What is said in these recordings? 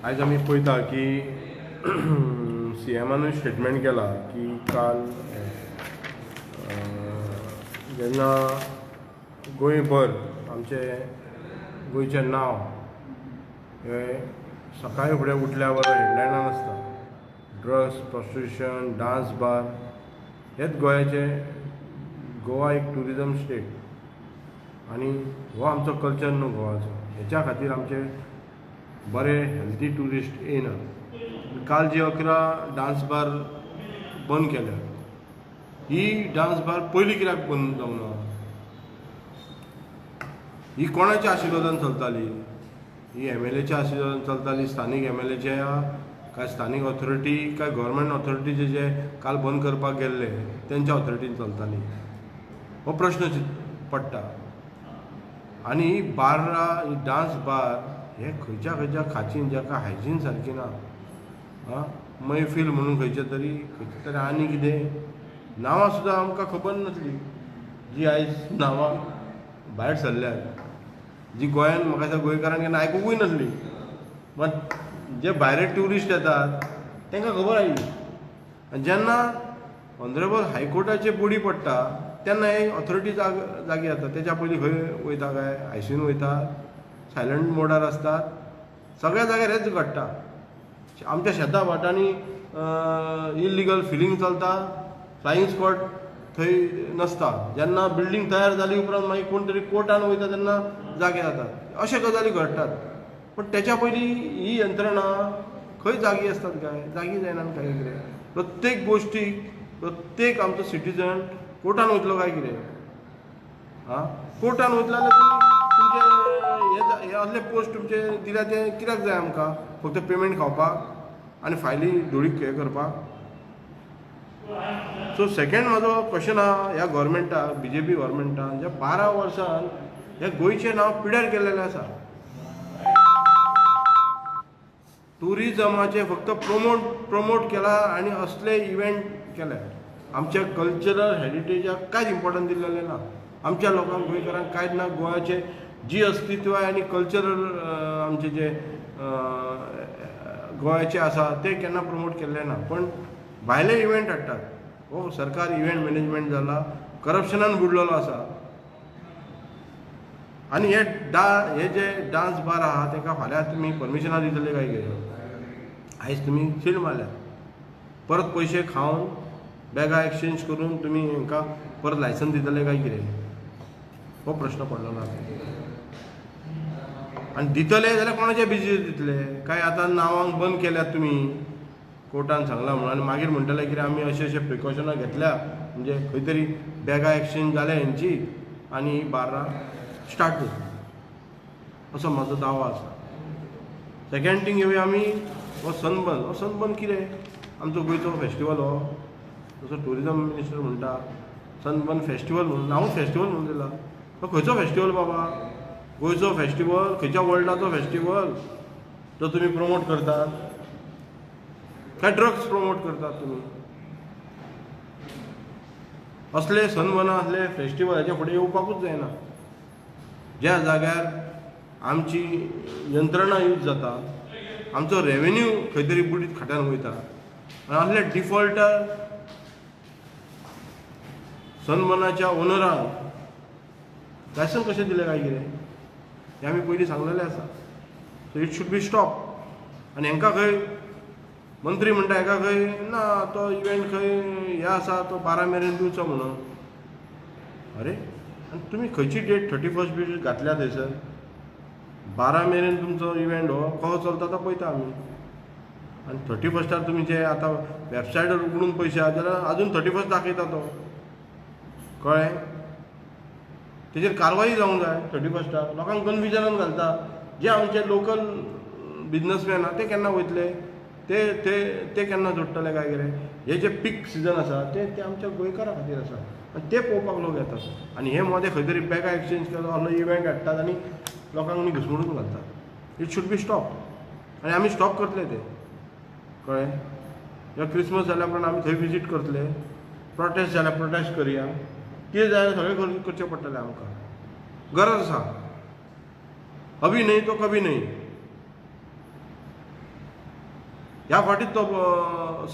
आज आमी पळयता की सीएमानूय स्टेटमेंट केला की काल जेन्ना गोंयभर आमचे गोंयचें नांव हे सकाळी फुडें उठल्या वर हेडलायनान आसता. ड्रग्स, प्रॉस्टिट्यूशन, डान्स बार हेच गोंयाचे. गोवा एक ट्युरिजम स्टेट आनी हो आमचो कल्चर न्हू गोवाचो. हेच्या खातीर आमचे बरे हेल्थी ट्युरिस्ट येयनात. काल जी 11 डान्स बार बंद केल्या, ही डान्स बार पयलीं कित्याक बंद जावंक ना? ही कोणाच्या आशिर्वादान चलताली? ही MLAच्या आशिर्वादान चलताली, स्थानीक MLAच्या काय स्थानीक ऑथॉरिटी काय गव्हर्मेंट ऑथॉरिटीचे जे काल बंद करपाक गेल्ले तेंच्या ऑथॉरिटीन चलताली? हो प्रश्न पडटा. आनी ही बार्रां, ही डान्स बार हे खंयच्या खाचीन जाका हायजीन सारकी ना. मैफील म्हणून खंयचे तरी आनी कितें नांवां सुद्दां आमकां खबर नासली, जी आयज नांवां भायर सरल्यात, जी गोंयान म्हाका दिसता गोंयकारांक केन्ना आयकुंकूय नासली. मात जे भायले ट्युरिस्ट येतात तांकां खबर आयली. आनी जेन्ना ऑनरेबल हायकोर्टाचे बडी पडटा तेन्ना हे ऑथॉरिटी जागी जाता. तेच्या पयलीं खंय वयता काय? ICUन वयता, सायलंट मोडार असतात. सगळ्या जाग्यार हेच घडटा. आमच्या शेता वाटांनी इल्लिगल फिलिंग चलता, फ्लायींग स्क्वॉड थंय नसता. जेन्ना बिल्डींग तयार जाली उपरांत मागीर कोण तरी कोर्टान वयता तेन्ना जागे जातात. अशे गजाली घडटात. पण तेच्या पयलीं ही यंत्रणा खंय जागी आसतात काय? जागी जायनात काय कितें? प्रत्येक गोश्टीक प्रत्येक आमचो सिटीजन कोर्टान वयतलो काय कितें? कोर्टान वयतलो जाल्यार तुमचे हे असले पोस्ट तुमचे दिल्या ते कित्याक जाय आमकां? फक्त पेमेंट खावपाक आनी फायली धुळीक हे करपाक? सो सेकंड म्हाजो क्वेश्चन आहा ह्या गव्हर्मेंटाक, BJP गव्हर्मेंटान, ज्या 12 वर्सान हे गोंयचें नांव पिड्यार केल्लेलें आसा. टुरिजमाचे फक्त प्रमोट केला आनी असले इव्हेंट केले. आमच्या कल्चरल हेरिटेजाक कांयच इम्पॉर्टन्स दिल्लेलें ना. आमच्या लोकांक गोंयकारांक कांयच ना. गोंयाचे जी अस्तित्व आनी कल्चरल आमचे जे गोंयाचे आसा ते केन्ना प्रमोट केल्ले ना. पण भायले इव्हेंट हाडटात. हो सरकार इव्हेंट मॅनेजमेंट जाला, करप्शनान बुडलेलो आसा. आनी हे जे डान्स बार आहा तांकां फाल्यां तुमी परमिशनां दितले काय कितें? आयज तुमी सील मारल्यात. परत पयशे खावन बॅगां एक्सचेंज करून तुमी हांकां परत लायसन दितले काय कितें? हो प्रश्न पडलेलो आसा. आनी दितले जाल्यार कोणाचे बेजीस दितले? काय आतां नांवांक बंद केल्यात तुमी, कोर्टान सांगलां म्हणून, आनी मागीर म्हणटले कितें आमी अशे प्रिकॉशनां घेतल्या, म्हणजे खंय तरी बॅगां एक्सचेंज जाल्या हेंची आनी बार्रां स्टार्ट जातली, असो म्हाजो दावो आसा. सेकंड थींग येवया आमी हो सनबर्न. हो सनबर्न कितें? आमचो गोंयचो फेस्टिवल हो, जसो ट्युरिजम मिनिस्टर म्हणटा सनबर्न फेस्टिवल म्हणून. हांव फेस्टिवल म्हणून दिला. हो खंयचो फेस्टिवल बाबा? गोंयचो फेस्टिवल? खंयच्या वर्ल्डाचो फेस्टिवल जो तुमी प्रमोट करतात? काय ड्रग्स प्रमोट करतात तुमी? असले सनबर्ना असले फेस्टिवल हेच्या फुडें येवपाकूच जायना. ज्या जाग्यार आमची यंत्रणा यूज जाता, आमचो रेवेन्यू खंय तरी बुडीत खात्यान वयता, आनी असले डिफॉल्टर सनबर्नाच्या ओनराक लायसन कशें दिलें काय कितें? हें आमी पयलीं सांगलेलें आसा. So it should be stop. आनी हांकां खंय मंत्री म्हणटा हाका खंय ना तो इव्हेंट खंय हे आसा तो 12 मेरेन दिवचो म्हणून. अरे आनी तुमी खंयची डेट 31 बी घातल्या थंयसर? 12 मेरेन तुमचो इव्हेंट हो कसो चलता तो पळयता आमी. आनी 31 तुमी जे आतां वेबसायटार उगडून पयशे आहा जाल्यार आजून 31 दाखयता तो. कळ्ळें? तेजेर कारवाई जावंक जाय. 31 लोकांक कन्फ्युजनान घालता. जे आमचे लोकल बिजनसमॅन आहा ते केन्ना वयतले? ते केन्ना जोडटले काय कितें? हे जे पीक सिजन आसा ते आमच्या गोंयकारां खातीर आसा आनी ते पळोवपाक लोक येतात. आनी हे मोदे खंय तरी बॅगां एक्सचेंज केलो असलो इव्हेंट हाडटात आनी लोकांक घुसमटून घालतात. It should be stop. आनी आमी स्टॉप करतले ते. कळ्ळें? ह्या क्रिसमस जाल्या उपरांत आमी थंय विजीट करतले. प्रोटेस्ट जाल्यार प्रोटेस्ट करया. कितें जाय सगळें करचें पडटलें आमकां. गरज आसा. अभी नहीं तो कभी नहीं. ह्या फाटीच तो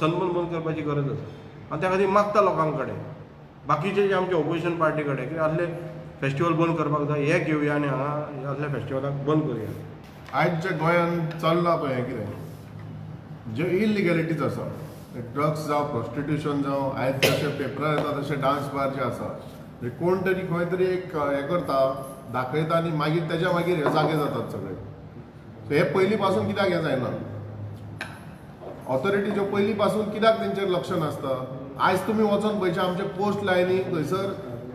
सनबर्न बंद करपाची गरज आसा आनी त्या खातीर मागता लोकां कडेन बाकीचे जे आमचे ऑपोजिशन पार्टी कडेन की असले फेस्टिवल बंद करपाक जाय हे घेवया आनी हांगा असल्या फेस्टिवलाक बंद करुया. आयज जे गोंयांत चल्लां पळय हें कितें जे इलिगॅलिटीज आसा ड्रग्स जावं प्रॉस्टिट्यूशन जावं आयज जशे पेपरार येता तशे डान्स बार जे आसा कोण तरी खंय तरी एक हें करता दाखयता आनी मागीर तेज्या मागीर हे जागे जातात सगळे. सो हे पयलीं पासून कित्याक हें जायना ऑथॉरिटीच्यो पयलीं पासून कित्याक तेंचेर लक्ष नासता. आयज तुमी वचोन पळयचे आमचे पोस्ट लायनी थंयसर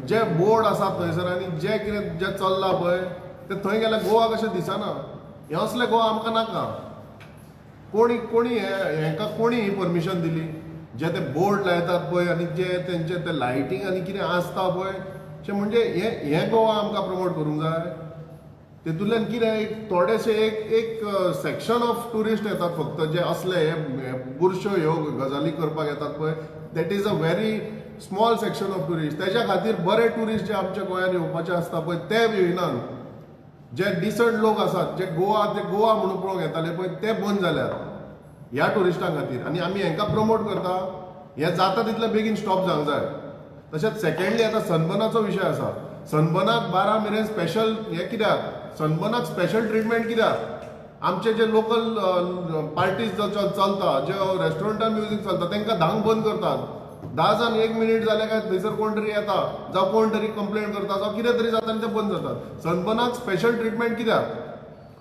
जे बोर्ड आसात थंयसर आनी जे कितें जे चल्लां पळय ते थंय गेल्यार गोवा कशें दिसना. हे असले गोवा आमकां नाका. कोणी हेंकां कोणी ही परमिशन दिली जे ते बोर्ड लायतात पळय आनी जे तेंचे ते लायटींग आनी कितें आसता पळय म्हणजे हें गोवा आमकां प्रमोट करूंक जाय. तेतूंतल्यान कितें एक थोडेशे एक सेक्शन ऑफ ट्युरिस्ट येतात फक्त जे असले हे बुरश्यो ह्यो गजाली करपाक येतात पळय that is a very small section of tourist. तेज्या खातीर बरे ट्युरिस्ट जे आमच्या गोंयांत येवपाचे आसता पळय ते येयनात. जे डिसंट लोक आसात जे गोवा म्हणून पळोवंक येताले पळय ते बंद जाल्यात ह्या ट्युरिस्टां खातीर आनी आमी हेंकां प्रमोट करता. हें जाता तितले बेगीन स्टॉप जावंक जाय. तशेंच सेकंडली आतां सनबर्नाचो विशय आसा. सनबर्नाक 12 मेरेन स्पेशल हें कित्याक सनबर्नाक स्पेशल ट्रिटमेंट कित्याक आमचे जे लोकल पार्टीज चलता जे रेस्टॉरंटान म्युजीक चलता तांकां धांक बंद करतात. 10 जावन 1 मिनीट जालें काय थंयसर कोण तरी येता जावं कोण तरी कंप्लेंट करता जावं कितें तरी जाता आनी ते बंद जातात. सनबर्नाक स्पेशल ट्रिटमेंट कित्याक.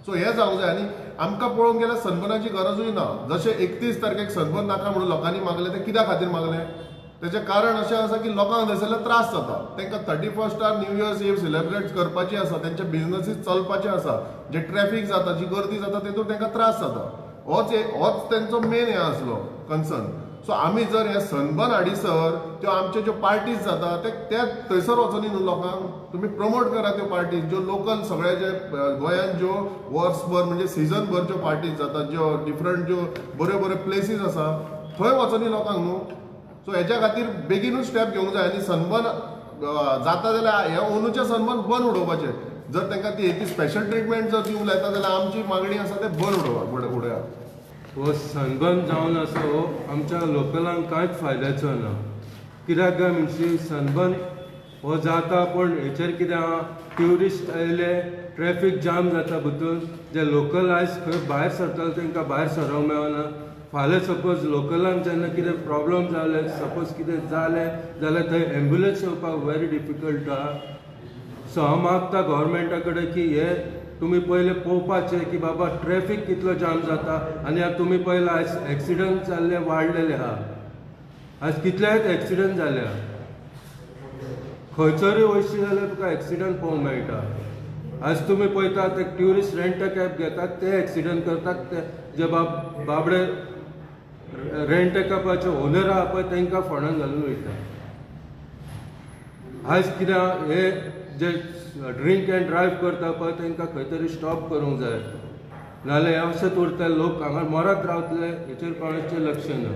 सो हें जावंक जाय आनी आमकां पळोवंक गेल्यार सनबर्नाची गरजूय ना. जशें 31 तारखेक सनबर्न नाका म्हणून लोकांनी मागलें तें कित्या खातीर मागलें तेजें कारण अशें आसा की लोकांक थंयसरले त्रास जाता. तांकां 31 न्यू इयर्स ईव सेलिब्रेट करपाची आसा तेंचे बिजनसीस चलपाचे आसा जे ट्रॅफीक जाता जी गर्दी जाता तेतून तांकां त्रास जाता. होच तेंचो मेन हें आसलो कन्सर्न. सो आमी जर हे सनबर्न हाडीसर त्यो आमच्यो ज्यो पार्टीज जाता ते थंयसर वचोनी न्हू लोकांक तुमी प्रमोट करा त्यो पार्टीज ज्यो लोकल सगळे जे गोंयांत ज्यो वर्सभर म्हणजे सीझनभर ज्यो पार्टीज जातात ज्यो डिफरंट ज्यो बऱ्यो प्लेसीस आसा थंय वचोनी लोकांक न्हू. सो हेच्या खातीर बेगीनूच स्टेप घेवंक जाय आनी सनबर्न जाता जाल्यार हे अंदूचे सनबर्न बंद उडोवपाचे. जर तांकां ती स्पेशल ट्रिटमेंट जर दिवंक लायता जाल्यार आमची मागणी आसा ते बंद उडयात. हो सनबर्न जावन असो आमच्या लोकलांक कांयच फायद्याचो ना. कित्याक काय म्हणजे सनबर्न हो जाता पण हेचेर कितें आहा ट्युरिस्ट आयले ट्रॅफीक जाम जाता भितर जे लोकल आयज खंय भायर सरताले तांकां भायर सरोंक मेळना. फाल्यां सपोज लोकलांक जेन्ना कितें प्रॉब्लम जाले सपोज कितें जालें जाल्यार थंय एम्ब्युलन्स येवपाक व्हेरी डिफिकल्ट आहा. सो हांव मागता गव्हर्मेंटा कडेन की हे तुमी पयले पळोवपाचें की बाबा ट्रॅफीक कितलो जाम जाता आनी तुमी पयला आयज एक्सिडंट जाल्ले वाडलेले आहा. आयज कितलेच एक्सिडंट जाले आहा. खंयसरूय वयशी जाल्यार तुका एक्सिडंट पळोवंक मेळटा. आयज तुमी पळयतात ते ट्युरिस्ट रेंट अ कॅब घेतात ते एक्सिडंट करतात ते जे बाबडे रेंट अ कॅबाचे ओनर आहा पळय तांकां फोंडान घालून वयता. आयज कितें हे जे ड्रिंक एंड ड्रायव्ह करता पळय तांकां खंय तरी स्टॉप करूंक जाय. नाजाल्यार हे अशेंच उरतले लोक हांगा मरत रावतले हेचेर कोणाचें लक्ष ना.